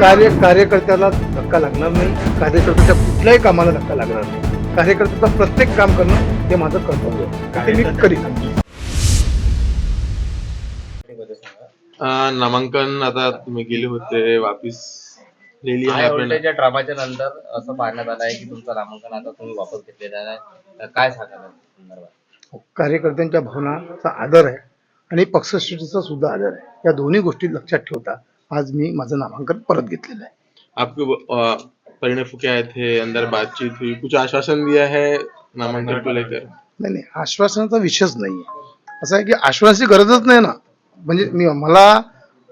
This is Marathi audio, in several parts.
कार्यकर्त्याला धक्का लागणार नाही, कार्यकर्त्याच्या कुठल्याही कामाला धक्का लागणार नाही. कार्यकर्त्याचं प्रत्येक काम करणं हे माझं कर्तव्य आहे, ते मी करीन. नामांकन आता तुम्ही गेले होते, वापिस लिहिली आहे व्होल्टेजच्या ड्रामाच्या नंतर असं पाहण्यात आलं आहे की तुमचं नामांकन आता तुम्ही वापस घेतलेलं आहे. काय सांगाल या संदर्भात? कार्यकर्त्यांच्या भावनाचा आदर आहे आणि पक्षश्रेष्ठीचा सुद्धा आदर आहे. या दोन्ही गोष्टी लक्षात ठेवता आज मी माझं नामांकन परत घेतलेलं आहे. आपको परिणय फुके आए थे, अंदर बातचीत हुई, कुछ आश्वासन दिया है नामांकन को लेकर? नाही, आश्वासनाचा विषयच नाही आहे. असं आहे की आश्वासनाची गरजच नाही ना. म्हणजे मला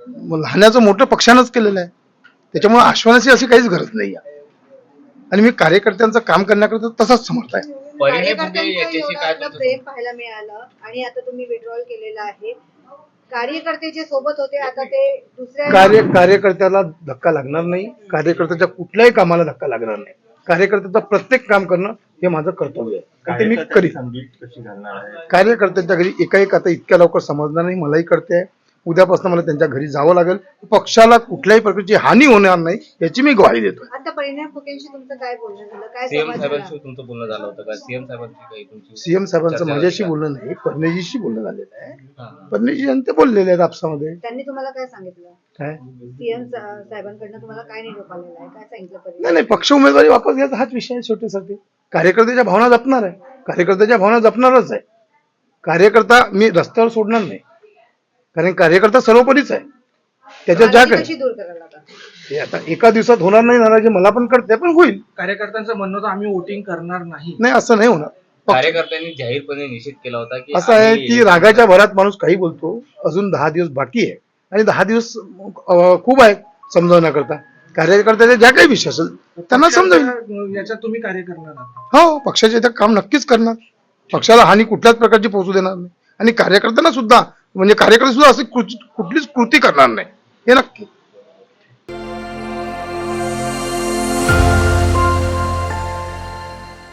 लहानाचं मोठं पक्षानंच केलेलं आहे, त्याच्यामुळे आश्वासनाची अशी काहीच गरज नाही आहे. आणि मी कार्यकर्त्यांचं काम करण्याकरता तसाच समर्थ आहे. प्रेम पाहायला मिळालं आणि आता तुम्ही विड्रॉल केलेलं आहे. कार्यकर्ते जे सोबत होते आता ते दुसऱ्या कार्यकर्त्याला धक्का लागणार नाही, कार्यकर्त्याच्या कुठल्याही कामाला धक्का लागणार नाही. कार्यकर्त्याचं प्रत्येक काम करणं हे माझं कर्तव्य आहे, ते मी करीन. कार्यकर्त्यांच्या घरी एकाएक आता इतक्या लवकर समजणार नाही, मलाही कळते आहे. उद्यापासून मला त्यांच्या घरी जावं लागेल. पक्षाला कुठल्याही प्रकारची हानी होणार नाही याची मी ग्वाही देतो. आता परिणय फुकेंशी तुमचं काय बोलणं झालं? काय सीएम साहेबांशी तुमचं बोलणं झालं होतं का? सीएम साहेबांची काही तुमची? सीएम साहेबांचं माझ्याशी बोलणं नाही, फडणवीसशी बोलणं झालेलं आहे. फडणवीस यांनी ते बोललेले आहेत आपसामध्ये. त्यांनी तुम्हाला काय सांगितलं? काय सीएम साहेबांकडनं तुम्हाला काय निरोप आलेला आहे? काय सांगितलं? नाही, पक्ष उमेदवारी वापस घ्यायचा हाच विषय आहे शेवटीसाठी. कार्यकर्त्याच्या भावना जपणार आहे, कार्यकर्त्याच्या भावना जपणारच आहे. कार्यकर्ता मी रस्त्यावर सोडणार नाही, कारण कार्यकर्ता सर्वोपरीच आहे. त्याच्यात ज्या काही आता एका दिवसात होणार नाही, नाराजी मला पण कळते, पण होईल. कार्यकर्त्यांचं म्हणणं होतं आम्ही वोटिंग करणार नाही. नाही, असं नाही होणार. कार्यकर्त्यांनी जाहीरपणे निषेध केला होता की असं आहे की रागाच्या भरात माणूस काही बोलतो. अजून 10 दिवस बाकी आहे आणि 10 दिवस खूप आहे समजवण्याकरता. कार्यकर्त्याचे ज्या काही विषय असेल त्यांना समजावेल. याच्यात तुम्ही कार्य करणार आहात? हो, पक्षाचे इथं काम नक्कीच करणार. पक्षाला हानी कुठल्याच प्रकारची पोहोचू देणार नाही आणि कार्यकर्त्यांना सुद्धा म्हणजे कार्यकर्ते सुद्धा अशी कुठलीच कृती करणार नाही, हे नक्की.